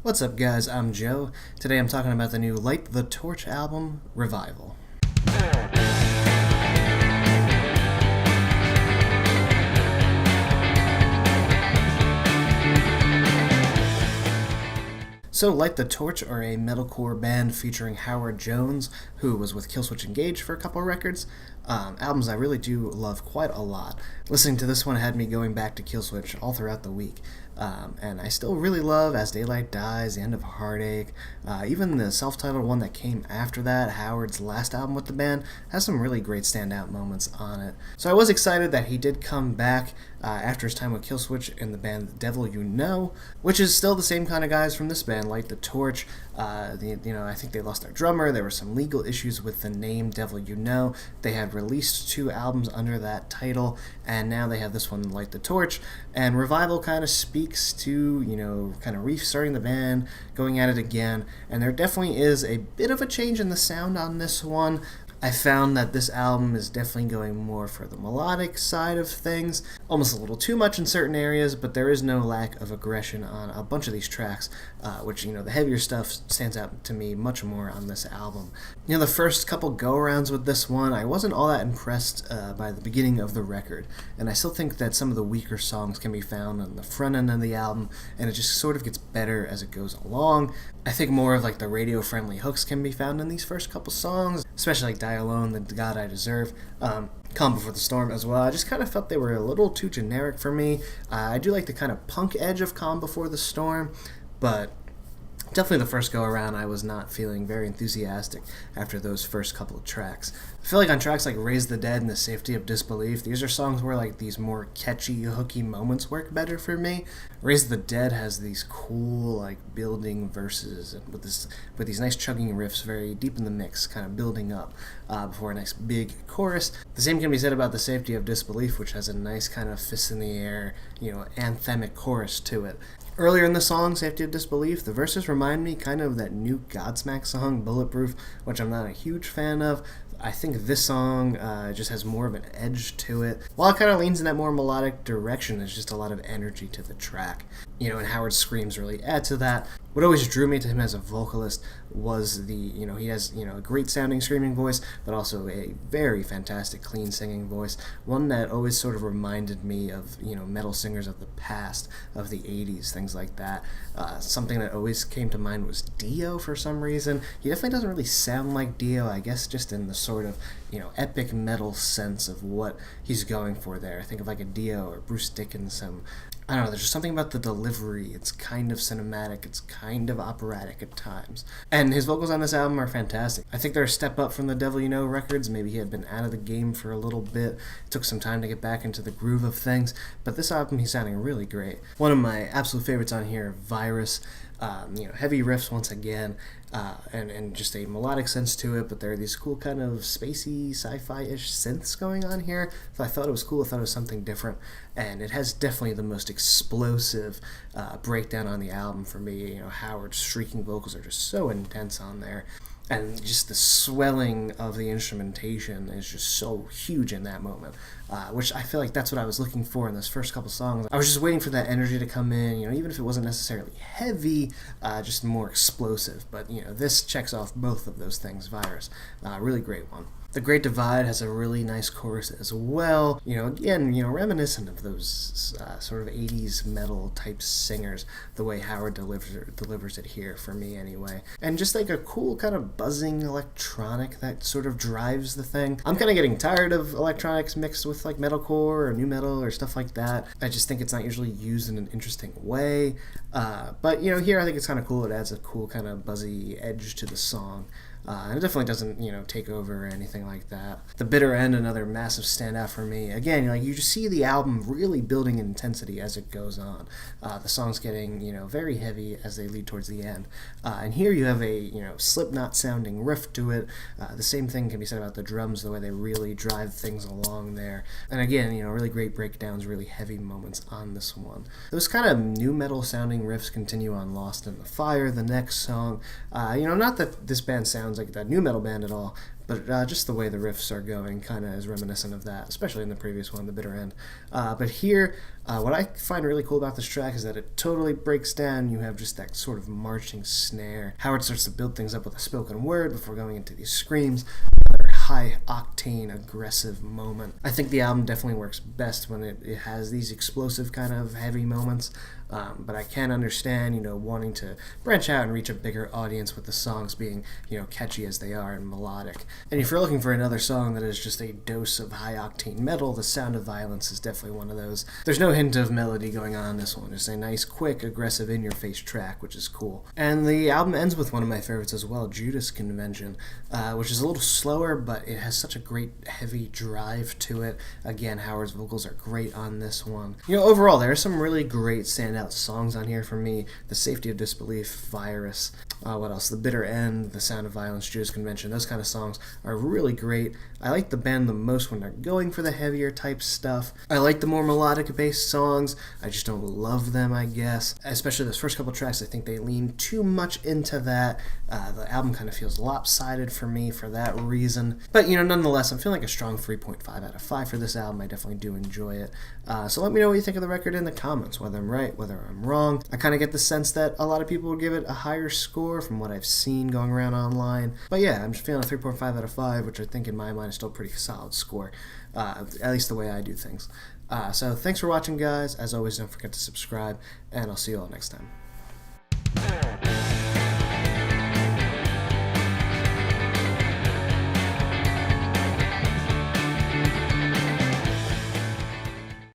What's up, guys? I'm Joe. Today I'm talking about the new Light the Torch album, Revival. So, Light the Torch are a metalcore band featuring Howard Jones, who was with Killswitch Engage for a couple records. Albums I really do love quite a lot. Listening to this one had me going back to Killswitch all throughout the week. And I still really love As Daylight Dies, The End of Heartache. Even the self-titled one that came after that, Howard's last album with the band, has some really great standout moments on it. So I was excited that he did come back after his time with Killswitch in the band The Devil You Know, which is still the same kind of guys from this band, Light the Torch. I think they lost their drummer. There were some legal issues with the name Devil You Know. They had released 2 albums under that title, and now they have this one, Light the Torch. And Revival kind of speaks to, kind of restarting the band, going at it again. And there definitely is a bit of a change in the sound on this one. I found that this album is definitely going more for the melodic side of things, almost a little too much in certain areas, but there is no lack of aggression on a bunch of these tracks, which, the heavier stuff stands out to me much more on this album. The first couple go-arounds with this one, I wasn't all that impressed by the beginning of the record, and I still think that some of the weaker songs can be found on the front end of the album, and it just sort of gets better as it goes along. I think more of the radio-friendly hooks can be found in these first couple songs, especially Die Alone, The God I Deserve, Calm Before the Storm as well. I just kind of felt they were a little too generic for me. I do like the kind of punk edge of Calm Before the Storm, but definitely the first go-around I was not feeling very enthusiastic after those first couple of tracks. I feel like on tracks like Raise the Dead and The Safety of Disbelief, these are songs where these more catchy, hooky moments work better for me. Raise the Dead has these cool building verses and with these nice chugging riffs very deep in the mix, kind of building up before a nice big chorus. The same can be said about The Safety of Disbelief, which has a nice kind of fist in the air, anthemic chorus to it. Earlier in the song, Safety of Disbelief, the verses remind me kind of that new Godsmack song, Bulletproof, which I'm not a huge fan of. I think this song just has more of an edge to it. While it kind of leans in that more melodic direction, there's just a lot of energy to the track. And Howard's screams really add to that. What always drew me to him as a vocalist was he has, a great sounding screaming voice, but also a very fantastic clean singing voice. One that always sort of reminded me of, metal singers of the past, of the 80s, things like that. Something that always came to mind was Dio for some reason. He definitely doesn't really sound like Dio, I guess just in the sort of, epic metal sense of what he's going for there. I think of a Dio or Bruce Dickinson. I don't know, there's just something about the delivery. It's kind of cinematic, it's kind of operatic at times. And his vocals on this album are fantastic. I think they're a step up from the Devil You Know records. Maybe he had been out of the game for a little bit. It took some time to get back into the groove of things. But this album, he's sounding really great. One of my absolute favorites on here, Virus. Heavy riffs once again, and just a melodic sense to it, but there are these cool kind of spacey, sci-fi-ish synths going on here. So I thought it was cool, I thought it was something different, and it has definitely the most explosive breakdown on the album for me. Howard's shrieking vocals are just so intense on there. And just the swelling of the instrumentation is just so huge in that moment, which I feel like that's what I was looking for in those first couple songs. I was just waiting for that energy to come in, even if it wasn't necessarily heavy, just more explosive. But, this checks off both of those things, Virus. Really great one. The Great Divide has a really nice chorus as well. Again, reminiscent of those sort of 80s metal type singers, the way Howard delivers it here, for me anyway. And just a cool kind of buzzing electronic that sort of drives the thing. I'm kind of getting tired of electronics mixed with metalcore or new metal or stuff like that. I just think it's not usually used in an interesting way. But, here I think it's kind of cool. It adds a cool kind of buzzy edge to the song. And it definitely doesn't, take over or anything like that. The Bitter End, another massive standout for me. Again, you just see the album really building in intensity as it goes on. The songs getting, very heavy as they lead towards the end. And here you have a, Slipknot-sounding riff to it. The same thing can be said about the drums, the way they really drive things along there. And again, really great breakdowns, really heavy moments on this one. Those kind of new metal-sounding riffs continue on Lost in the Fire, the next song. Not that this band sounds like that new metal band at all, but just the way the riffs are going kind of is reminiscent of that, especially in the previous one, The Bitter End. But here, what I find really cool about this track is that it totally breaks down. You have just that sort of marching snare. Howard starts to build things up with a spoken word before going into these screams. High octane aggressive moment. I think the album definitely works best when it has these explosive kind of heavy moments, but I can understand wanting to branch out and reach a bigger audience with the songs being catchy as they are and melodic. And if you're looking for another song that is just a dose of high octane metal, The Sound of Violence is definitely one of those. There's no hint of melody going on in this one. It's a nice quick aggressive in your face track, which is cool. And the album ends with one of my favorites as well, Judas Convention, which is a little slower, but it has such a great heavy drive to it. Again, Howard's vocals are great on this one. Overall, there are some really great standout songs on here for me. The Safety of Disbelief, Virus, what else? The Bitter End, The Sound of Violence, Judas Convention. Those kind of songs are really great. I like the band the most when they're going for the heavier type stuff. I like the more melodic based songs. I just don't love them, I guess. Especially those first couple tracks, I think they lean too much into that. The album kind of feels lopsided for me for that reason. But, nonetheless, I'm feeling like a strong 3.5 out of 5 for this album. I definitely do enjoy it. So let me know what you think of the record in the comments, whether I'm right, whether I'm wrong. I kind of get the sense that a lot of people would give it a higher score from what I've seen going around online. But yeah, I'm just feeling a 3.5 out of 5, which I think in my mind is still a pretty solid score, at least the way I do things. So thanks for watching, guys. As always, don't forget to subscribe, and I'll see you all next time.